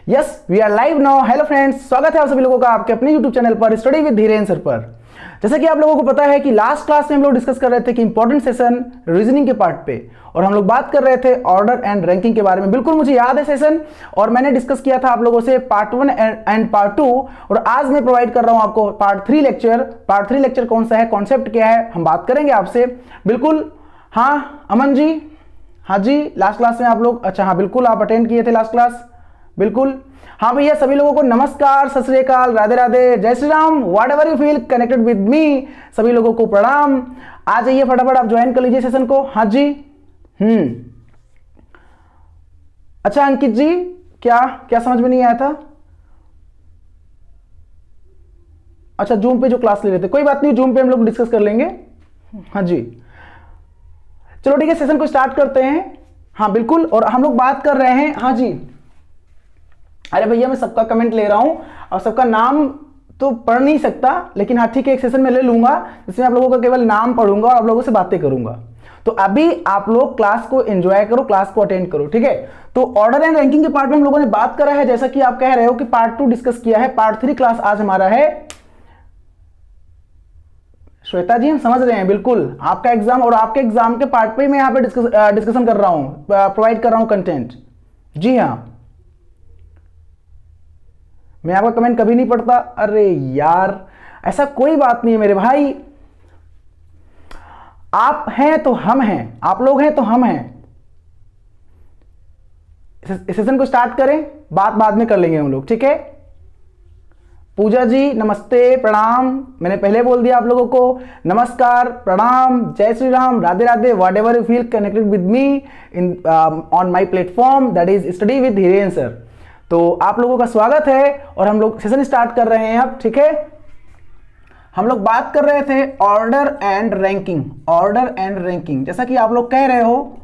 Yes we are live now. Hello friends, स्वागत है आप सभी लोगों का आपके अपने यूट्यूब चैनल पर स्टडी विद धीरेन सर पर। जैसा कि आप लोगों को पता है कि लास्ट क्लास में हम लोग डिस्कस कर रहे थे कि इंपॉर्टेंट सेशन रीजनिंग के पार्ट पे, और हम लोग बात कर रहे थे ऑर्डर एंड रैंकिंग के बारे में। बिल्कुल मुझे याद है सेशन, और मैंने डिस्कस किया था आप लोगों से पार्ट 1 एंड पार्ट 2, और आज मैं प्रोवाइड कर रहा हूं आपको पार्ट 3 लेक्चर। पार्ट 3 लेक्चर कौन सा है, कॉन्सेप्ट क्या है, हम बात करेंगे आपसे। बिल्कुल हाँ अमन जी, हाँ जी लास्ट क्लास में आप लोग, अच्छा हाँ बिल्कुल आप अटेंड किए थे लास्ट क्लास, बिल्कुल हाँ भैया। सभी लोगों को नमस्कार, सत श्री अकाल, राधे राधे, जय Shri Ram, what ever you feel connected with me, सभी लोगों को प्रणाम। आ जाइए फटाफट आप ज्वाइन कर लीजिए सेशन को। हाँ जी अच्छा अंकित जी, क्या क्या समझ में नहीं आया था? अच्छा जूम पे जो क्लास ले रहे थे, कोई बात नहीं, जूम पे हम लोग डिस्कस कर लेंगे। हाँ जी चलो ठीक है, सेशन को स्टार्ट करते हैं। हाँ बिल्कुल, और हम लोग बात कर रहे हैं, हाँ जी अरे भैया मैं सबका कमेंट ले रहा हूं और सबका नाम तो पढ़ नहीं सकता, लेकिन हाँ ठीक है एक सेशन में ले लूंगा जिसमें आप लोगों का केवल नाम पढ़ूंगा और आप लोगों से बातें करूंगा। तो अभी आप लोग क्लास को एंजॉय करो, क्लास को अटेंड करो, ठीक है। तो ऑर्डर एंड रैंकिंग के पार्ट में हम लोगों ने बात करा है, जैसा कि आप कह रहे हो कि पार्ट 2 डिस्कस किया है, पार्ट 3 क्लास आज हमारा है। श्वेता जी हम समझ रहे हैं, बिल्कुल आपका एग्जाम और आपके एग्जाम के पार्ट पे मैं यहाँ पे डिस्कशन कर रहा हूं, प्रोवाइड कर रहा हूं कंटेंट। जी हाँ मैं आपका कमेंट कभी नहीं पढ़ता। अरे यार ऐसा कोई बात नहीं है मेरे भाई, आप हैं तो हम हैं, आप लोग हैं तो हम हैं। इस सेशन को स्टार्ट करें, बात बाद में कर लेंगे हम लोग, ठीक है। पूजा जी नमस्ते प्रणाम, मैंने पहले बोल दिया आप लोगों को, नमस्कार प्रणाम, जय Shri Ram, Radhe Radhe, what ever you feel connected with me in on my platform that is study with Dhiren sir. तो आप लोगों का स्वागत है और हम लोग सेशन स्टार्ट कर रहे हैं अब, ठीक है। हम लोग बात कर रहे थे order and ranking, order and ranking जैसा कि आप लोग कह रहे हो,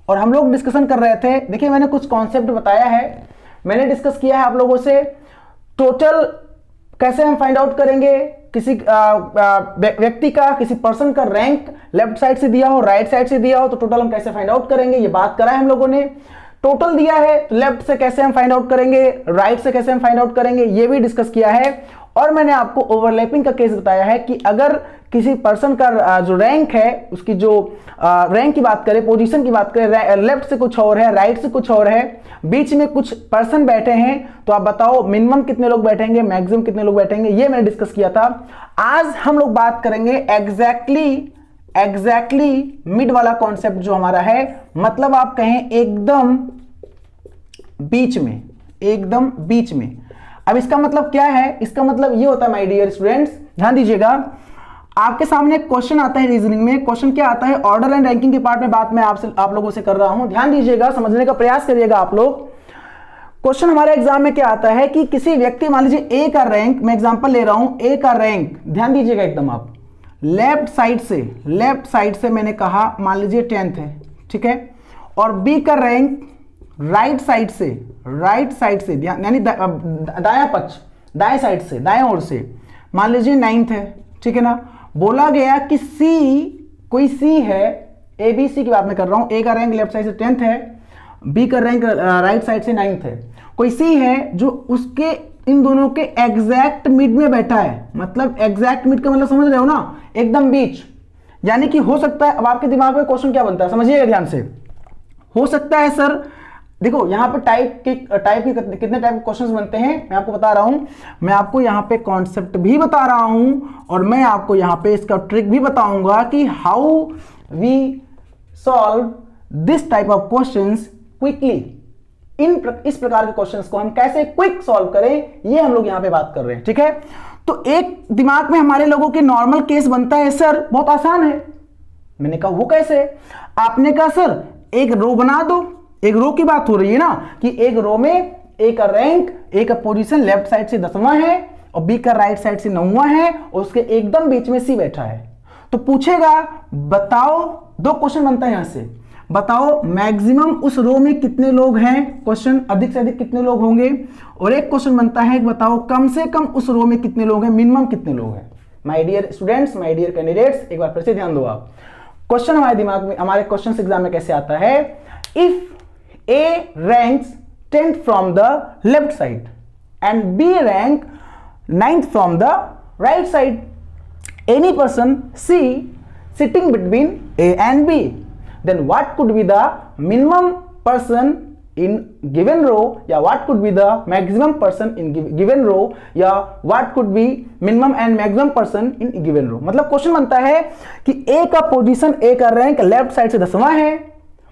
और हम लोग डिस्कशन कर रहे थे। देखिए मैंने कुछ कॉन्सेप्ट बताया है, मैंने डिस्कस किया है आप लोगों से टोटल कैसे हम फाइंड आउट करेंगे किसी व्यक्ति का, किसी पर्सन का रैंक लेफ्ट साइड से दिया हो, राइट साइड से दिया हो, तो टोटल हम कैसे फाइंड आउट करेंगे, ये बात करा है हम लोगों ने। टोटल दिया है तो लेफ्ट से कैसे हम फाइंड आउट करेंगे, राइट से कैसे हम फाइंड आउट करेंगे, ये भी डिस्कस किया है। और मैंने आपको ओवरलैपिंग का केस बताया है कि अगर किसी पर्सन का जो रैंक है, उसकी जो रैंक की बात करें, पोजीशन की बात करें, लेफ्ट से कुछ और है, राइट से कुछ और है, बीच में कुछ पर्सन बैठे हैं, तो आप बताओ मिनिमम कितने लोग बैठेंगे, मैक्सिमम कितने लोग बैठेंगे, ये मैंने डिस्कस किया था। आज हम लोग बात करेंगे एग्जैक्टली मिड वाला कॉन्सेप्ट जो हमारा है, मतलब आप कहें एकदम बीच में, एकदम बीच में। अब इसका मतलब क्या है, इसका मतलब ये होता है माय डियर स्टूडेंट्स, ध्यान दीजिएगा, आपके सामने एक क्वेश्चन आता है रीजनिंग में। क्वेश्चन क्या आता है, ऑर्डर एंड रैंकिंग के पार्ट में बात मैं आप लोगों से कर रहा हूं, ध्यान दीजिएगा, समझने का प्रयास करिएगा आप लोग। क्वेश्चन हमारे एग्जाम में क्या आता है कि किसी व्यक्ति, मान लीजिए ए का रैंक, मैं एग्जांपल ले रहा हूं, ए का रैंक, ध्यान दीजिएगा एकदम आप, लेफ्ट साइड से मैंने कहा मान लीजिए 10th है, ठीक है, और बी का रैंक राइट साइड से यानी दायां पक्ष, दाएं साइड से, दाएं ओर से मान लीजिए 9th है, ठीक है ना। बोला गया कि कोई सी है, ए बी सी की बात मैं कर रहा हूं, ए का रैंक लेफ्ट साइड से 10th है, बी का रैंक राइट साइड से 9th है, कोई सी है जो उसके इन दोनों के एग्जैक्ट मिड में बैठा है। मतलब एग्जैक्ट मिड का मतलब समझ रहे हो ना, एकदम बीच, यानी कि हो सकता है, अब आपके दिमाग में क्वेश्चन क्या बनता है समझिएगा ध्यान से, हो सकता है सर, देखो यहां पे टाइप के कितने टाइप के क्वेश्चंस बनते हैं मैं आपको बता रहा हूं, मैं आपको यहां पे कॉन्सेप्ट भी बता रहा हूं, और मैं आपको यहां पे इसका ट्रिक भी बताऊंगा कि how we solve this type of questions quickly. इस प्रकार के क्वेश्चंस को हम कैसे क्विक सॉल्व करें, ये हम लोग यहां पे बात कर रहे हैं, ठीक है। तो एक दिमाग में हमारे लोगों के नॉर्मल केस बनता है, सर बहुत आसान है। मैंने कहा वो कैसे, आपने कहा सर एक रो बना दो, एक रो की बात हो रही है ना, कि एक रो में ए का रैंक, ए का पोजीशन लेफ्ट साइड से 10वां है और बी का राइट साइड से 9वां है, और उसके एकदम बीच में सी बैठा है। तो पूछेगा बताओ, दो क्वेश्चन बनता है यहां से, बताओ मैक्सिमम उस रो में कितने लोग हैं, क्वेश्चन अधिक से अधिक कितने लोग होंगे, और एक क्वेश्चन बनता है बताओ कम से कम उस रो में कितने लोग हैं, मिनिमम कितने लोग हैं। My dear students, my dear candidates, एक बार फिर से ध्यान दो आप, क्वेश्चन हमारे दिमाग में, हमारे क्वेश्चन एग्जाम में कैसे आता है, if A ranks 10th from the left side and B rank 9th from the right side. Any person C sitting between A and B, then what could be the minimum person in given row, या what could be the maximum person in given row, या what could be minimum and maximum person in given row. मतलब question बनता है कि A का position, A का rank left side से 10वां है,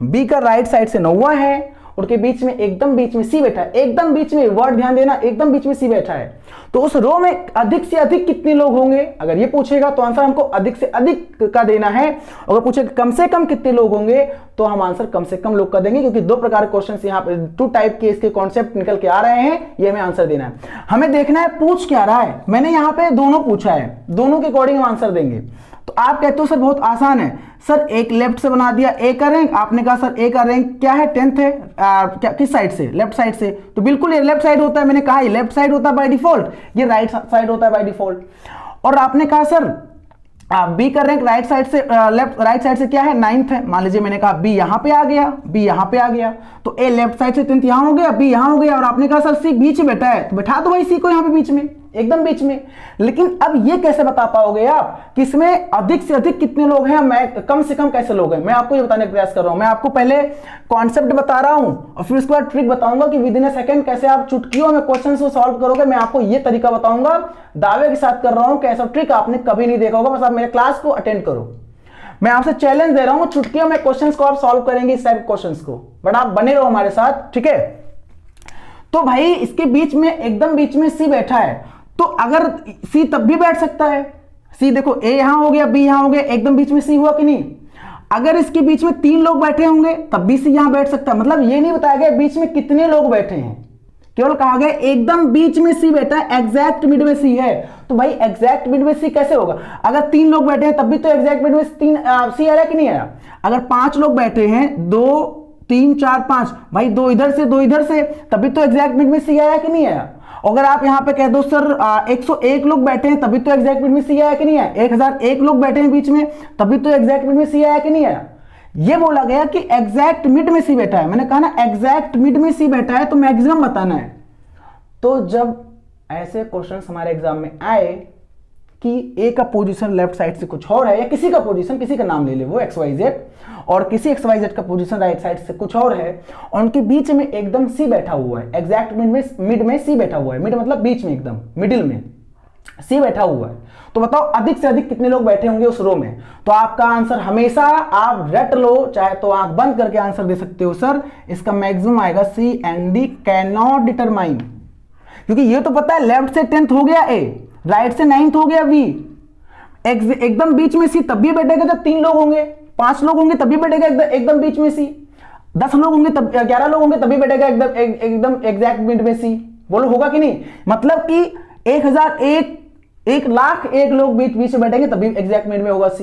B का राइट साइड से 9वां है, और के बीच में एकदम बीच में C बैठा है, एकदम बीच में, वर्ड ध्यान देना, एकदम बीच में C बैठा है। तो उस रो में अधिक से अधिक कितने लोग होंगे, अगर ये पूछेगा तो आंसर हमको अधिक से अधिक का देना है। अगर पूछेगा कम से कम कितने लोग होंगे तो हम आंसर कम से कम लोग का देंगे, क्योंकि दो प्रकार के क्वेश्चन यहाँ पे 2 टाइप के इसके कॉन्सेप्ट निकल के आ रहे हैं, ये हमें आंसर देना है। हमें देखना है पूछ क्या रहा है। मैंने यहाँ पे दोनों पूछा है, दोनों के अकॉर्डिंग हम आंसर देंगे। तो आप कहते हो सर बहुत आसान है, सर एक लेफ्ट से बना दिया ए का रैंक, आपने कहा सर ए का रैंक क्या है 10th है, क्या किस साइड से, लेफ्ट साइड से, तो बिल्कुल ये लेफ्ट साइड होता है। मैंने कहा ये लेफ्ट साइड होता है बाय डिफॉल्ट, ये राइट साइड होता है बाय डिफॉल्ट। और आपने कहा सर बी का रैंक राइट साइड से, लेफ्ट राइट साइड से क्या है 9th है। मान लीजिए मैंने कहा बी यहां पे आ गया, बी यहां पे आ गया, तो ए लेफ्ट साइड से 10th यहां हो गया, बी यहां हो गया, और आपने कहा सर सी बीच में बैठा है, तो बैठा दो भाई सी को यहां पे बीच में, एकदम बीच में। लेकिन अब ये कैसे बता पाओगे आप कि इसमें अधिक से अधिक कितने लोग हैं, मैं कम से कम कैसे लोग हैं, मैं आपको ये बताने का प्रयास कर रहा हूं। मैं आपको पहले कॉन्सेप्ट बता रहा हूं और फिर उसके बाद ट्रिक बताऊंगा कि विद इन अ सेकंड कैसे आप चुटकियों में क्वेश्चन को सॉल्व करोगे। मैं आपको ये तरीका बताऊंगा, दावे के साथ कर रहा हूं कि ऐसा ट्रिक आपने कभी नहीं देखा होगा। बस आप मेरे क्लास को अटेंड करो, मैं आपसे चैलेंज दे रहा हूं, चुटकियों में क्वेश्चंस को आप सॉल्व करेंगे, इस टाइप क्वेश्चंस को, बट आप बने रहो हमारे साथ, ठीक है। तो भाई इसके बीच में, एकदम बीच में सी बैठा है, तो अगर सी तब भी बैठ सकता है, सी देखो ए यहां हो गया, बी यहां हो गया, एकदम बीच में सी हुआ कि नहीं। अगर इसके बीच में 3 लोग बैठे होंगे तब भी सी यहां बैठ सकता है। मतलब ये नहीं बताया गया बीच में कितने लोग बैठे हैं, केवल कहा गया एकदम बीच में सी बैठा है, एग्जैक्ट मिड में सी है। तो भाई एग्जैक्ट मिड में सी कैसे होगा, अगर 3 लोग बैठे हैं तब भी तो एग्जैक्ट मिड में सी आया कि नहीं आया। अगर 5 लोग बैठे हैं, 2 3 4 5, भाई 2 इधर से 2 इधर से, तभी तो एग्जैक्ट मिड में सी आया कि नहीं आया। अगर आप यहां पे कह दो सर 101 लोग बैठे हैं तभी तो एग्जैक्ट मिड में सी आया कि नहीं आया, 1001 लोग बैठे हैं बीच में तभी तो एग्जैक्ट मिड में सी आया कि नहीं आया। ये बोला गया कि एग्जैक्ट मिड में सी बैठा है, मैंने कहा ना एग्जैक्ट मिड में सी बैठा है, तो मैक्सिमम बताना है। तो जब ऐसे क्वेश्चंस हमारे एग्जाम में आए कि ए का पोजीशन लेफ्ट साइड से कुछ और है, या किसी का पोजीशन, किसी का नाम ले ले वो XYZ, और किसी XYZ का पोजीशन राइट साइड से कुछ और है, और उनके बीच में एकदम सी बैठा हुआ है, एग्जैक्ट मिड में सी बैठा हुआ है, मिड मतलब बीच में, एकदम मिडिल में सी बैठा हुआ है, तो बताओ अधिक से अधिक कितने लोग बैठे होंगे उस रो में। तो आपका आंसर हमेशा आप रट लो, चाहे तो आंख बंद करके आंसर दे सकते हो, सर इसका मैक्सिमम आएगा C and D can not determine, क्योंकि ये तो पता है लेफ्ट से 10th हो गया A, राइट से 9th हो गया B, एकदम बीच में C तब भी बैठेगा जब 3 लोग होंगे, 5 लोग होंगे तभी बैठेगा एकदम बीच में C, 10 लोग होंगे तब, 11 लोग होंगे तभी बैठेगा एकदम एग्जैक्ट मिड में C। बोलो होगा कि नहीं, मतलब कि 1,01 लोग बीच में बैठेंगे तभी एग्जैक्ट मिड में होगा C।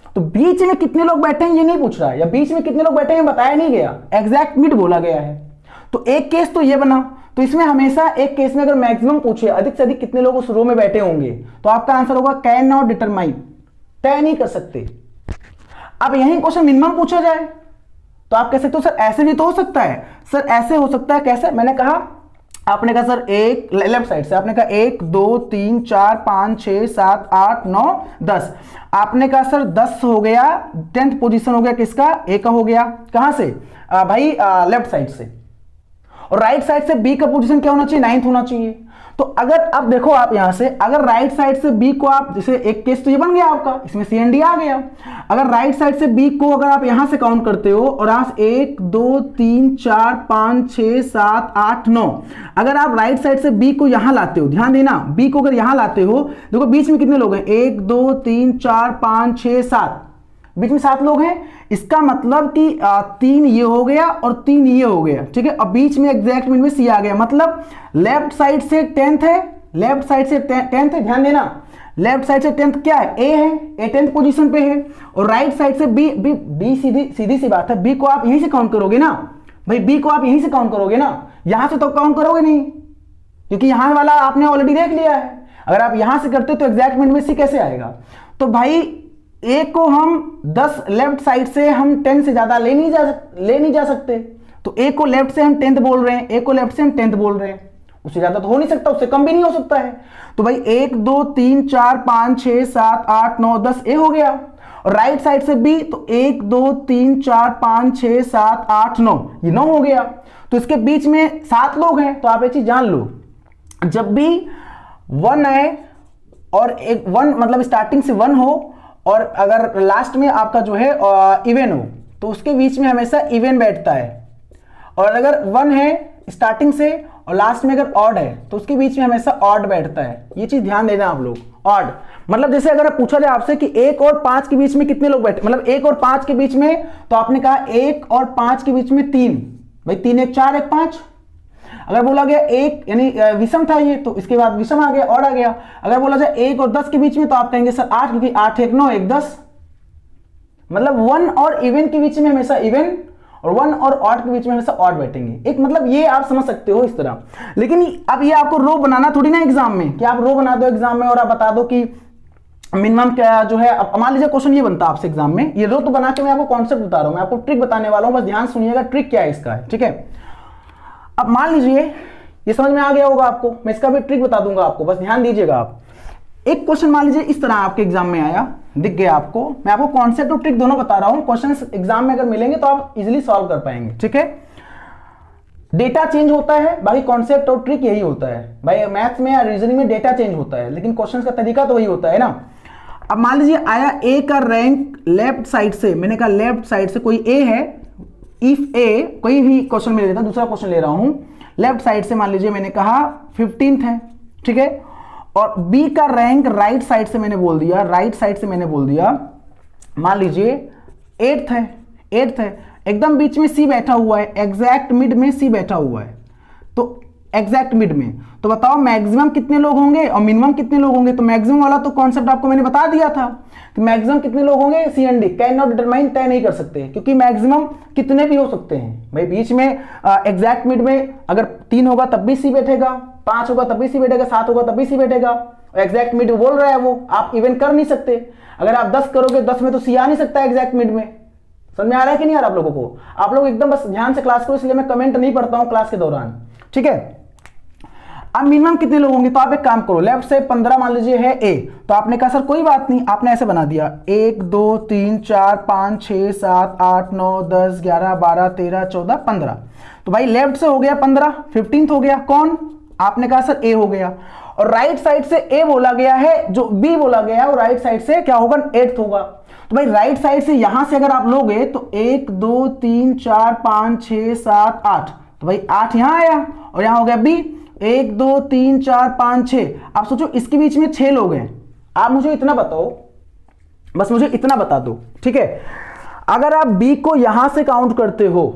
तो बीच में कितने लोग बैठे हैं ये नहीं पूछ रहा है, या बीच में कितने लोग बैठे हैं बताया नहीं गया, एग्जैक्ट मिड बोला गया है। तो एक केस तो ये बना, तो इसमें हमेशा एक केस में अगर मैक्सिमम पूछे अधिक से अधिक कितने लोग उस रो में बैठे होंगे, तो आपका आंसर होगा कैन नॉट डिटरमाइन, तय नहीं कर सकते। अब यही क्वेश्चन मिनिमम पूछा जाए तो आप कह सकते हो सर ऐसे भी तो हो सकता है, सर ऐसे हो सकता है, कैसे, मैंने कहा, आपने कहा सर एक लेफ्ट साइड से, आपने कहा 1 2 3 4 5 6 7 8 9 10, आपने कहा सर 10 हो गया, 10th पोजीशन हो गया किसका, ए का हो गया, कहां से भाई लेफ्ट साइड से, और राइट साइड से बी का पोजीशन क्या होना चाहिए, 9th होना चाहिए। तो अगर अब देखो आप यहां से, अगर राइट साइड से बी को आप, जैसे एक केस तो ये बन गया आपका, इसमें C and D आ गया, अगर राइट साइड से बी को अगर आप यहां से काउंट करते हो, और यहां से 1 2 3 4 5 6 7 8 9, अगर आप राइट साइड से बी को यहां लाते हो, ध्यान देना, बी को अगर यहां लाते हो, देखो बीच में कितने लोग हैं, 1 2 3 4 5 6 7, बीच में 7 लोग हैं, इसका मतलब कि 3 ये हो गया और 3 ये हो गया, ठीक है। अब बीच में एग्जैक्ट मिड में C आ गया, मतलब लेफ्ट साइड से 10th है, लेफ्ट साइड से 10th है, ध्यान देना, लेफ्ट साइड से 10th क्या है, A है, A 10th पोजीशन पे है, और राइट साइड से B सीधी सी बात है, B को आप यहीं से काउंट करोगे ना भाई, B को आप यहीं से काउंट करोगे ना, यहां से तो काउंट करोगे नहीं, क्योंकि यहां वाला आपने ऑलरेडी देख लिया है। अगर आप यहां से करते तो एग्जैक्ट मिड में C कैसे आएगा। तो भाई A को हम 10 लेफ्ट साइड से हम 10 से ज्यादा ले नहीं जा सकते, तो ए को लेफ्ट से हम 10th बोल रहे हैं, ए को लेफ्ट से हम 10th बोल रहे हैं, उससे ज्यादा तो हो नहीं सकता, उससे कम भी नहीं हो सकता है। तो भाई 1 2 3 4 5 6 7 8 9 10 ए हो गया, और राइट साइड से बी तो 1 2 3 4 5 6 7 8 9, ये 9 हो गया। तो इसके बीच में 7 लोग हैं, तो आप एक चीज जान लो, जब भी 1 आए और एक 1 मतलब स्टार्टिंग से 1 हो और अगर लास्ट में आपका जो है इवन हो, तो उसके बीच में हमेशा इवन बैठता है। और अगर 1 है स्टार्टिंग से और लास्ट में अगर ऑड है तो उसके बीच में हमेशा ऑड बैठता है। ये चीज ध्यान देना आप लोग। ऑड मतलब जैसे अगर पूछा जाए आपसे कि 1 और 5 के बीच में कितने लोग बैठे, मतलब 1 और 5 के बीच में, तो आपने कहा 1 और 5 के बीच में 3, भाई 3 1 4 1 5। अगर बोला गया 1 यानी विषम था ये, तो इसके बाद विषम आ गया, ऑड आ गया। अगर बोला जाए 1 और 10 के बीच में, तो आप कहेंगे सर 8, क्योंकि 8 1 9 1 10। मतलब 1 और इवन के बीच में हमेशा इवन और 1 और ऑड के बीच में हमेशा ऑड बैठेंगे। एक मतलब ये आप समझ सकते हो इस तरह। लेकिन अब ये आपको रो बनाना थोड़ी ना एग्जाम में, कि आप रो बना दो एग्जाम में और आप बता दो कि मिनिमम क्या जो है। अब मान लीजिए क्वेश्चन ये बनता है आपसे एग्जाम में, ये रो तो बना के मैं आपको कॉन्सेप्ट बता रहा हूं, मैं आपको ट्रिक बताने वाला हूं, बस ध्यान सुनिएगा ट्रिक क्या है इसका है, ठीक है। अब मान लीजिए ये समझ में आ गया होगा आपको, मैं इसका भी ट्रिक बता दूंगा आपको, बस ध्यान दीजिएगा आप। एक क्वेश्चन मान लीजिए इस तरह आपके एग्जाम में आया, दिख गया आपको, मैं आपको कॉन्सेप्ट और ट्रिक दोनों बता रहा हूं, क्वेश्चन एग्जाम में अगर मिलेंगे तो आप इजीली सॉल्व कर पाएंगे, ठीक है। डेटा चेंज होता है, बाकी कॉन्सेप्ट और ट्रिक यही होता है भाई। मैथ्स में या रीजनिंग में डेटा चेंज होता है, लेकिन क्वेश्चन का तरीका तो वही होता है ना। अब मान लीजिए आया ए का रैंक लेफ्ट साइड से, मैंने कहा लेफ्ट साइड से कोई ए है, इफ ए कोई भी क्वेश्चन में लेता, दूसरा क्वेश्चन ले रहा हूं, लेफ्ट साइड से मान लीजिए मैंने कहा 15th है, ठीक है। और बी का रैंक राइट साइड से मैंने बोल दिया, राइट साइड से मैंने बोल दिया मान लीजिए 8th है, 8th है। एकदम बीच में सी बैठा हुआ है, एग्जैक्ट मिड में सी बैठा हुआ है, तो एग्जैक्ट मिड में। तो बताओ मैक्सिमम कितने लोग होंगे और मिनिमम कितने लोग होंगे। तो मैक्सिमम वाला तो कॉन्सेप्ट आपको मैंने बता दिया था कि मैक्सिमम कितने लोग होंगे, C and D can not determine, तय नहीं कर सकते, क्योंकि मैक्सिमम कितने भी हो सकते हैं भाई। बीच में एग्जैक्ट मिड में अगर 3 होगा तब भी सी बैठेगा, 5 होगा तब भी सी बैठेगा, 7 होगा तब भी सी बैठेगा। एग्जैक्ट मिड बोल रहा है वो, आप इवन कर नहीं सकते। अगर आप 10 करोगे 10 में तो सी आ नहीं सकता एग्जैक्ट मिड में। समझ में आ रहा है कि नहीं आ रहा आप लोगों को। आप लोग एकदम बस ध्यान से क्लास करो, इसलिए मैं कमेंट नहीं पढ़ता हूं क्लास के दौरान, ठीक है। अब मिनिमम कितने लोग होंगे, तो आप एक काम करो, लेफ्ट से 15 मान लीजिए है ए, तो आपने कहा सर कोई बात नहीं, आपने ऐसे बना दिया 1 2 3 4 5 6 7 8 9 10 11 12 13 14 15। तो भाई लेफ्ट से हो गया 15, 15th हो गया कौन, आपने कहा सर ए हो गया। और राइट साइड से ए बोला गया है, जो बी बोला गया है, और राइट साइड से क्या होगा 8th होगा। तो भाई राइट साइड से यहां से अगर आप लोगे तो 1 2 3 4 5 6 7 8, तो भाई 8 यहां आया और यहां हो गया बी 1 2 3 4 5 6। आप सोचो इसके बीच में 6 लोग हैं। आप मुझे इतना बताओ, बस मुझे इतना बता दो, ठीक है। अगर आप बी को यहां से काउंट करते हो,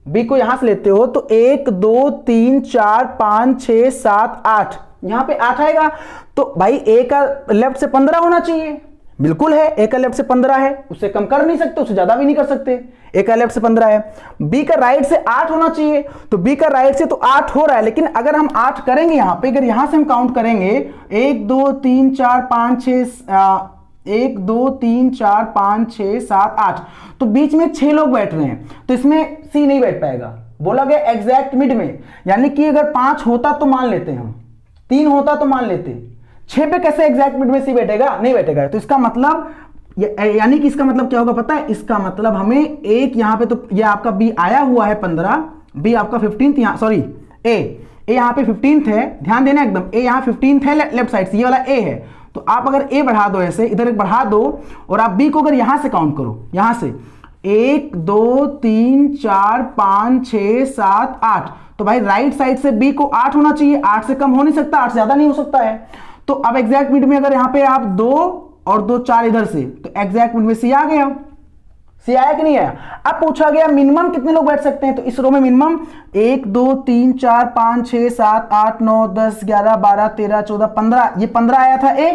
बी को यहां से लेते हो, तो 1 2 3 4 5 6 7 8, यहां पे 8 आएगा। तो भाई ए का लेफ्ट से 15 होना चाहिए, बिल्कुल है। ए का लेफ्ट से 15 है, उससे कम कर नहीं सकते, उससे ज्यादा भी नहीं कर सकते। ए का लेफ्ट से 15 है। बी का राइट से 8 होना चाहिए, तो बी का राइट से तो 8 हो रहा है, लेकिन अगर हम 8 करेंगे यहां पे, अगर यहां से हम काउंट करेंगे 1 2 3 4 5 6 1 2 3 4 5 6 7 8, तो बीच में 6 लोग बैठ रहे हैं, तो इसमें सी नहीं बैठ पाएगा। बोला गया एग्जैक्ट मिड में, यानी कि अगर 5 होता तो मान लेते हम, 3 होता तो मान लेते, 6 पे कैसे एग्जैक्ट मिड में सी बैठेगा, नहीं बैठेगा। तो इसका मतलब यानी कि इसका मतलब क्या होगा पता है, इसका मतलब हमें एक यहां पे, तो ये आपका बी आया हुआ है 15, बी आपका 15th यहां, सॉरी ए यहां पे 15th है, ध्यान देना एकदम, ए यहां 15th है लेफ्ट साइड से, ये वाला ए है। तो आप अगर ए बढ़ा दो ऐसे, इधर एक बढ़ा दो, और आप बी को अगर यहां से काउंट करो, यहां से 1 2 3 4 5 6 7 8, तो भाई राइट साइड से बी को 8 होना चाहिए, 8 से कम हो नहीं सकता, 8 से ज्यादा नहीं हो सकता है। तो अब एग्जैक्ट मिड में अगर यहां पे आप 2 और 2 4 इधर से, तो एग्जैक्ट मिड में सी आ गया। सी आया कि नहीं आया। अब पूछा गया मिनिमम कितने लोग बैठ सकते हैं, तो इस रो में मिनिमम 1 2 3 4 5 6 7 8 9 10 11 12 13 14 15, ये 15 आया था ए,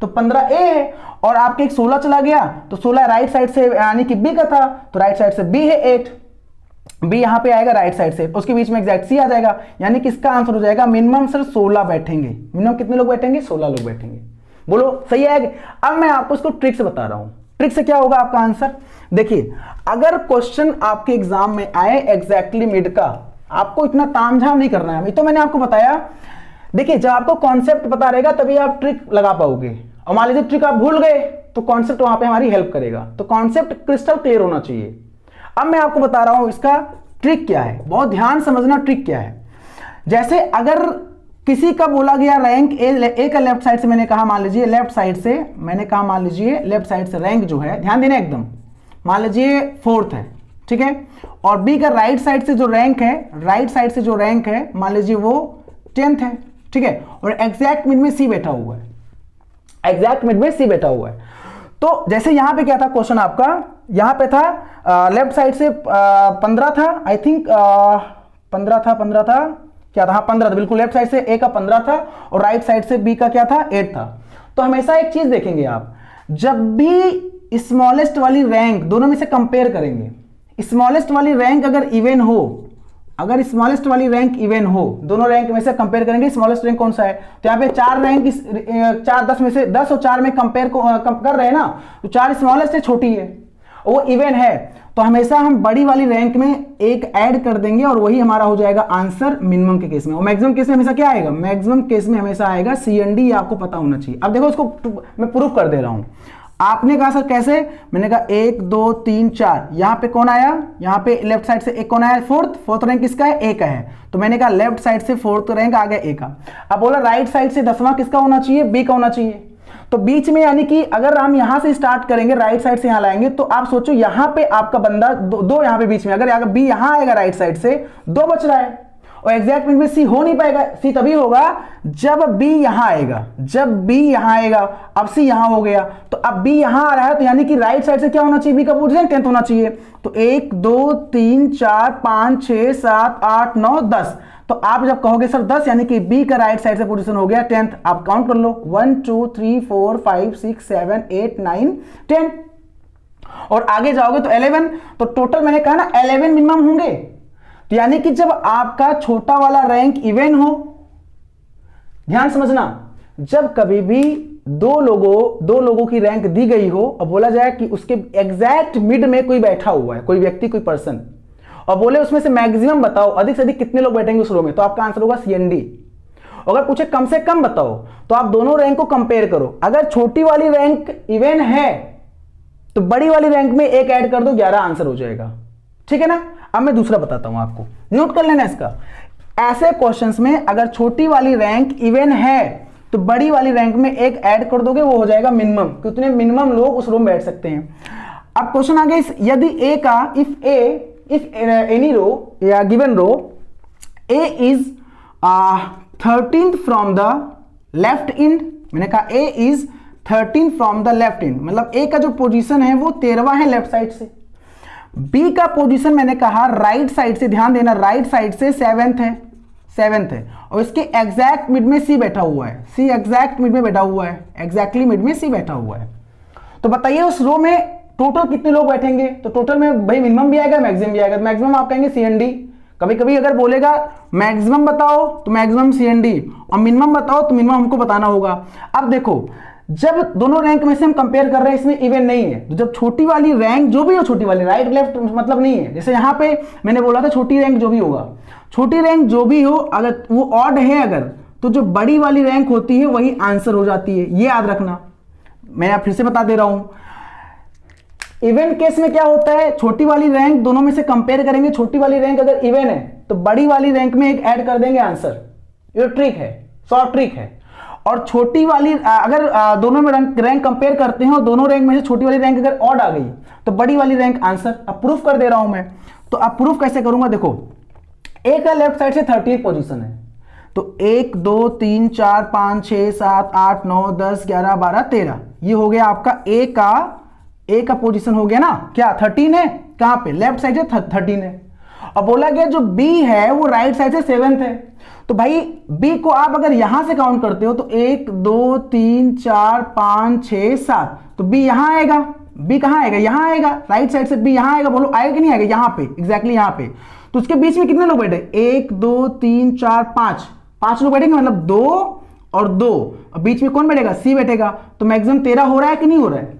तो 15 ए है। और आपके एक 16 चला गया, तो 16 राइट साइड से यानी कि बी का था, तो राइट साइड से बी है 8, बी यहां पे आएगा राइट साइड से, उसके बीच में एग्जैक्ट सी आ जाएगा, यानी कि इसका आंसर हो जाएगा मिनिमम सर 16 बैठेंगे। मिनिमम कितने लोग बैठेंगे, 16 लोग बैठेंगे। बोलो सही है। अब मैं आपको इसको ट्रिक से बता रहा हूं, ट्रिक से क्या होगा आपका आंसर? देखिए, अगर क्वेश्चन आपके एग्जाम में आए एग्जैक्टली मिड का, आपको इतना तामझाम नहीं करना है। ये तो मैंने आपको बताया। देखिए, जब आपको कॉन्सेप्ट पता रहेगा तभी आप ट्रिक लगा पाओगे, और मान लीजिए ट्रिक आप भूल गए तो कॉन्सेप्ट वहां पे हमारी हेल्प करेगा। तो कॉन्सेप्ट क्रिस्टल क्लियर होना चाहिए। अब मैं आपको बता रहा हूं इसका ट्रिक क्या है, बहुत ध्यान समझना ट्रिक क्या है। जैसे अगर किसी का बोला गया रैंक ए का लेफ्ट साइड से, मैंने कहा मान लीजिए लेफ्ट साइड से, मैंने कहा मान लीजिए लेफ्ट साइड से रैंक जो है, ध्यान देना एकदम, मान लीजिए 4th है, ठीक है, और बी का राइट साइड से जो रैंक है, राइट साइड से जो रैंक है मान लीजिए वो 10th है, ठीक है, और एग्जैक्ट मिड में सी बैठा हुआ है, एग्जैक्ट मिड में सी बैठा हुआ है। तो जैसे यहां पे क्या था क्वेश्चन आपका, यहां पे था लेफ्ट साइड से 15 था, आई थिंक 15 था क्या था, हाँ 15 था, बिल्कुल लेफ्ट साइड से ए का 15 था और राइट साइड से बी का क्या था 8 था। तो हमेशा एक चीज देखेंगे आप, जब भी स्मॉलेस्ट वाली रैंक दोनों में से कंपेयर करेंगे, स्मॉलेस्ट वाली रैंक अगर इवन हो, अगर स्मॉलेस्ट वाली रैंक इवन हो, दोनों रैंक में से कंपेयर करेंगे, स्मॉलेस्ट रैंक कौन सा है, तो यहाँ पे 4 रैंक 4 10 में से 10 और 4 में कंपेयर कर रहे हैं ना, तो 4 स्मॉलेस्ट है, छोटी है, वो इवन है, तो हमेशा हम बड़ी वाली रैंक में एक ऐड कर देंगे और वही हमारा हो जाएगा आंसर मिनिमम के केस में। और मैक्सिमम केस में हमेशा क्या आएगा, मैक्सिमम केस में हमेशा आएगा CND, आपको पता होना चाहिए। अब देखो इसको मैं प्रूफ कर दे रहा हूं। आपने कहा सर कैसे, मैंने कहा 1 2 3 4, यहां पे कौन आया, यहां पे लेफ्ट साइड से एक कौन आया, फोर्थ रैंक किसका है, ए का है, तो मैंने कहा लेफ्ट साइड से 4th रैंक आ गया ए का। अब बोला राइट साइड से 10वां किसका होना चाहिए, बी का होना चाहिए। तो बीच में, यानी कि अगर हम यहां से स्टार्ट करेंगे, राइट साइड से यहां लाएंगे, तो आप सोचो यहां पे आपका बंदा दो यहां पे बीच में, अगर बी यहां आएगा राइट साइड से, 2 बच रहा है, और एग्जैक्ट मिड में सी हो नहीं पाएगा। सी तभी होगा जब बी यहां आएगा, जब बी यहां आएगा। अब सी यहां हो गया, तो अब बी यहां आ रहा है, तो यानी कि राइट साइड से क्या होना चाहिए, बी का पोजीशन 10th होना चाहिए। तो 1 2 3 4 5 6 7 8 9 10, तो आप जब कहोगे सर 10, यानी कि बी का राइट साइड से पोजीशन हो गया 10th। आप काउंट कर लो 1 2 3 4 5 6 7 8 9 10, और आगे जाओगे तो 11। तो टोटल मैंने कहा ना 11 मिनिमम होंगे। तो यानी कि जब आपका छोटा वाला रैंक इवन हो, ध्यान समझना, जब कभी भी दो लोगों की रैंक दी गई हो और बोला जाए कि उसके एग्जैक्ट मिड में कोई बैठा हुआ है, कोई व्यक्ति, कोई पर्सन, और बोले उसमें से मैक्सिमम बताओ, अधिक से अधिक कितने लोग बैठेंगे उस रो में, तो आपका आंसर होगा CND। अगर पूछे कम से कम बताओ, तो आप दोनों रैंक को कंपेयर करो, अगर छोटी वाली रैंक इवन है तो बड़ी वाली रैंक में एक ऐड कर दो, 11 आंसर हो जाएगा, ठीक है ना। अब मैं दूसरा बताता हूं आपको, नोट कर लेना इसका। ऐसे क्वेश्चंस में अगर छोटी वाली रैंक इवन है तो बड़ी वाली रैंक में एक ऐड कर दोगे, वो हो जाएगा मिनिमम, कितने मिनिमम लोग उस रो में बैठ सकते हैं। अब क्वेश्चन आ गया, यदि ए का if any row या given row A is 13th from the left end, मैंने कहा A is 13th from the left end, मतलब A का जो पोजीशन है वो 13वां है लेफ्ट साइड से। B का पोजीशन मैंने कहा राइट साइड से, ध्यान देना, राइट साइड से 7th है, और इसके एग्जैक्ट मिड में C बैठा हुआ है, C एग्जैक्ट मिड में बैठा हुआ है, एग्जैक्टली मिड में C बैठा हुआ है। तो बताइए उस रो में टोटल कितने लोग बैठेंगे, तो टोटल में भाई मिनिमम भी आएगा, मैक्सिमम भी आएगा। मैक्सिमम आप कहेंगे CND, कभी कभी अगर बोलेगा मैक्सिमम बताओ तो मैक्सिमम CND, और मिनिमम बताओ तो मिनिमम हमको बताना होगा। अब देखो, जब दोनों रैंक में से हम कंपेयर कर रहे हैं, इसमें इवन नहीं है, तो जब छोटी वाली रैंक जो भी हो, छोटी वाली राइट लेफ्ट मतलब नहीं है, जैसे यहां पे मैंने बोला था छोटी रैंक जो भी होगा, छोटी रैंक जो भी हो, अगर वो ऑड है अगर, तो जो बड़ी वाली रैंक होती है वही आंसर हो जाती है, ये याद रखना। मैं फिर से बता दे रहा हूं, इवन केस में क्या होता है, छोटी वाली रैंक दोनों में से कंपेयर करेंगे, छोटी वाली रैंक अगर इवन है तो बड़ी वाली रैंक में एक ऐड कर देंगे आंसर, ये ट्रिक है, शॉर्ट ट्रिक है। और छोटी वाली अगर दोनों में रैंक कंपेयर करते हैं और दोनों रैंक में से छोटी वाली रैंक अगर ऑड आ गई तो बड़ी वाली रैंक आंसर। अब प्रूफ कर दे रहा हूं मैं, तो अब प्रूफ कैसे करूंगा, देखो ए का लेफ्ट साइड से 30th पोजीशन है, तो 1 2 3 4 5 6 7 8 9 10 11 12 13, ये हो गया आपका ए का पोजीशन हो गया ना, क्या 13 है, कहां पे लेफ्ट साइड से 13 है। और बोला गया जो बी है वो राइट साइड से 7th है, तो भाई बी को आप अगर यहां से काउंट करते हो तो 1 2 3 4 5 6 7, तो बी यहां आएगा, बी कहां आएगा, यहां आएगा, राइट साइड से बी यहां आएगा, बोलो आएगा कि नहीं आएगा, यहां पे एग्जैक्टली यहां पे। तो उसके बीच में कितने लोग बैठे, 1 2 3 4 5 लोग बैठेंगे, मतलब 2 और 2, और बीच में कौन बैठेगा, सी बैठेगा, तो मैक्सिमम 13 हो रहा है कि नहीं हो रहा है,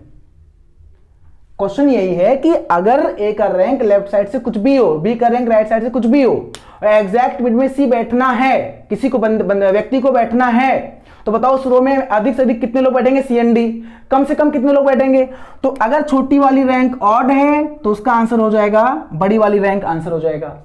क्वेश्चन यही है कि अगर ए का रैंक लेफ्ट साइड से कुछ भी हो, बी का रैंक राइट साइड से कुछ भी हो, और एग्जैक्ट मिड में सी बैठना है, किसी को व्यक्ति को बैठना है, तो बताओ उस रो में अधिक से अधिक कितने लोग बैठेंगे, सी एंड डी, कम से कम कितने लोग बैठेंगे। तो अगर छोटी वाली रैंक ऑड है तो उसका आंसर हो जाएगा बड़ी वाली रैंक आंसर हो जाएगा।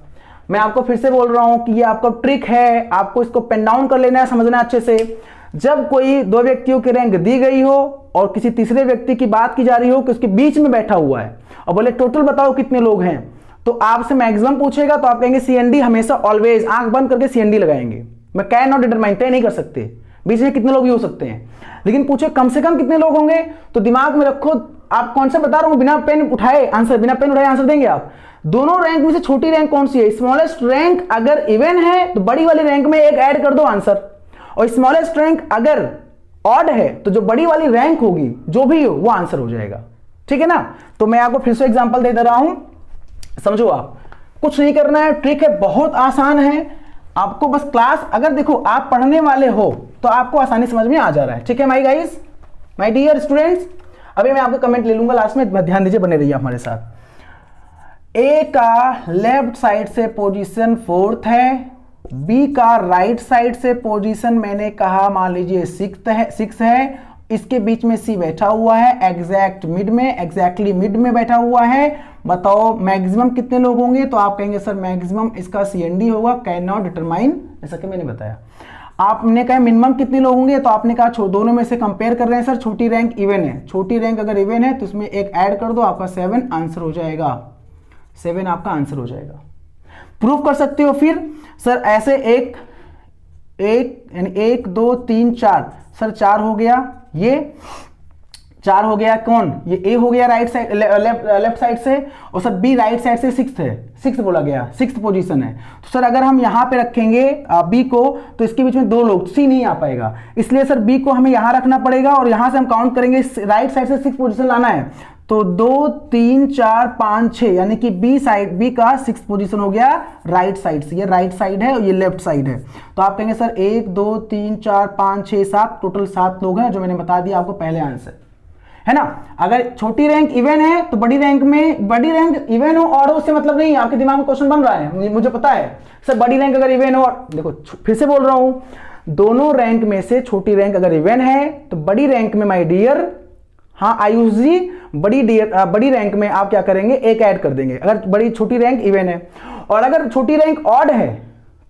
मैं आपको फिर से बोल रहा हूं कि ये आपका ट्रिक है, आपको इसको पेन डाउन कर लेना है, समझना अच्छे से। जब कोई दो व्यक्तियों की रैंक दी गई हो और किसी तीसरे व्यक्ति की बात की जा रही हो कि उसके बीच में बैठा हुआ है और बोले टोटल बताओ कितने लोग हैं, तो आपसे मैक्सिमम पूछेगा तो आप कहेंगे सी एन डी, हमेशा ऑलवेज आंख बंद करके सी एन डी लगाएंगे। मैं कैन नॉट डिटरमाइन, तय नहीं कर सकते बीच में कितने लोग भी हो सकते हैं, लेकिन पूछे कम से कम कितने लोग होंगे, तो दिमाग में रखो। आप कौन सा बता रहा हूं, बिना पेन उठाए आंसर, बिना पेन उठाए आंसर देंगे आप। दोनों रैंक में से छोटी रैंक कौन सी है, स्मॉलेस्ट रैंक अगर इवन है तो बड़ी वाली रैंक में एक ऐड कर दो आंसर, और स्मॉलेस्ट रैंक अगर ऑड है तो जो बड़ी वाली रैंक होगी जो भी हो वो आंसर हो जाएगा। ठीक है ना। तो मैं आपको फिर से एग्जांपल दे रहा हूं, समझो। आप कुछ नहीं करना है, ट्रिक है, बहुत आसान है। आपको बस क्लास अगर देखो आप पढ़ने वाले हो तो आपको आसानी समझ में आ जा रहा है। ठीक है my guys, my dear students. अभी मैं आपको कमेंट ले लूंगा लास्ट में, ध्यान दीजिए, बने रहिए हमारे साथ। ए का लेफ्ट साइड से पोजीशन 4th है, बी का राइट साइड से पोजीशन मैंने कहा मान लीजिए 6 है, इसके बीच में सी बैठा हुआ है एग्जैक्ट मिड में, एग्जैक्टली मिड में बैठा हुआ है। बताओ मैक्सिमम कितने लोग होंगे, तो आप कहेंगे सर मैक्सिमम इसका सी एन डी होगा, कैन नॉट डिटरमाइन, जैसा कि मैंने बताया। आपने कहा मिनिमम कितने लोग होंगे, तो आपने कहा दोनों में से कंपेयर कर रहे हैं सर, छोटी रैंक इवन है, छोटी रैंक अगर इवन है तो उसमें एक ऐड कर दो, आपका 7 आंसर हो जाएगा, 7 आपका आंसर हो जाएगा। प्रूव कर सकते हो फिर सर ऐसे एक यानी 1 2 3 4, सर 4 हो गया, ये 4 हो गया, कौन ये ए हो गया राइट साइड लेफ्ट साइड से, और सर बी राइट साइड से 6th है, 6th बोला गया, 6th पोजीशन है। तो सर अगर हम यहां पे रखेंगे बी को तो इसके बीच में 2 लोग, सी नहीं आ पाएगा, इसलिए सर बी को हमें यहां रखना पड़ेगा और यहां से हम काउंट करेंगे, राइट साइड से 6th पोजीशन लाना है। तो 2 3 4 5 6 यानी कि बी का 6th पोजीशन हो गया राइट साइड से, ये राइट साइड है और ये लेफ्ट साइड है। तो आप कहेंगे सर 1 2 3 4 5 6 7, टोटल 7 लोग हैं, जो मैंने बता दिया आपको पहले आंसर है ना। अगर छोटी रैंक इवन है तो बड़ी रैंक इवन हो और उससे मतलब नहीं, आपके दिमाग में क्वेश्चन बन रहा है, मुझे पता है सर बड़ी रैंक अगर इवन हो, देखो फिर से बोल रहा हूं, दोनों रैंक में से छोटी रैंक अगर इवन है तो बड़ी रैंक में माय डियर, हाँ आयुष जी, बड़ी रैंक में आप क्या करेंगे, एक ऐड कर देंगे अगर छोटी रैंक इवन है, और अगर छोटी रैंक ऑड है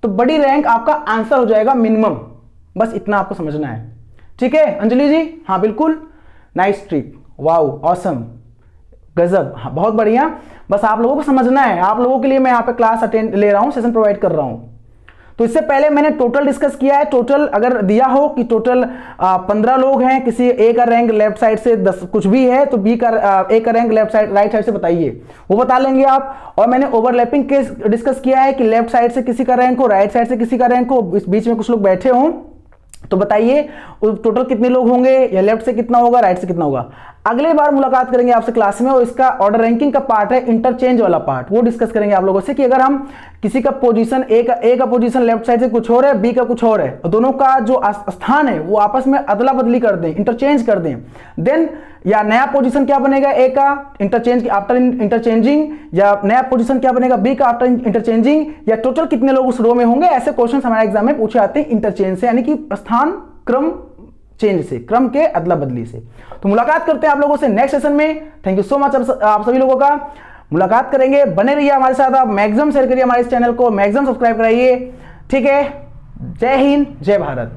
तो बड़ी रैंक आपका आंसर हो जाएगा मिनिमम। बस इतना आपको समझना है। ठीक है अंजलि जी, हाँ बिल्कुल, नाइस ट्रिक, वाओ ऑसम, गजब, हाँ बहुत बढ़िया। बस आप लोगों को समझना है, आप लोगों के लिए मैं यहाँ पे क्लास अटेंड ले रहा हूँ, सेशन प्रोवाइड कर रहा हूँ। तो इससे पहले मैंने टोटल डिस्कस किया है, टोटल अगर दिया हो कि टोटल 15 लोग हैं, किसी ए का रैंक लेफ्ट साइड से 10 कुछ भी है, तो बी का ए का rank left side right side से बताइए, वो बता लेंगे आप। और मैंने ओवरलैपिंग केस डिस्कस किया है कि लेफ्ट साइड से किसी का रैंक हो, राइट साइड से किसी का रैंक हो, बीच में कुछ लोग बैठे हों, तो बताइए टोटल कितने लोग होंगे, या लेफ्ट से कितना होगा, राइट से कितना होगा। अगले बार मुलाकात करेंगे आपसे क्लास में, और इसका ऑर्डर रैंकिंग का पार्ट है, इंटरचेंज वाला पार्ट, वो डिस्कस करेंगे आप लोगों से कि अगर हम किसी का पोजीशन ए का पोजीशन लेफ्ट साइड से कुछ और है, बी का कुछ और है, और दोनों का जो स्थान है वो आपस में अदला बदली कर दें, इंटरचेंज कर दें, देन या नया पोजीशन क्या बनेगा ए का इंटरचेंज आफ्टर इंटरचेंजिंग, या नया पोजीशन क्या बनेगा बी का आफ्टर इंटरचेंजिंग, या टोटल कितने लोग उस रो में होंगे। ऐसे क्वेश्चन हमारे एग्जाम में पूछे जाते हैं इंटरचेंज से, यानी कि स्थान क्रम चेंज से, क्रम के अदला बदली से। तो मुलाकात करते हैं आप लोगों से नेक्स्ट सेशन में। थैंक यू सो मच आप सभी लोगों का, मुलाकात करेंगे, बने रहिए हमारे साथ, आप मैक्सिमम शेयर करिए हमारे इस चैनल को, मैक्सिमम सब्सक्राइब कराइए। ठीक है, जय हिंद, जय भारत।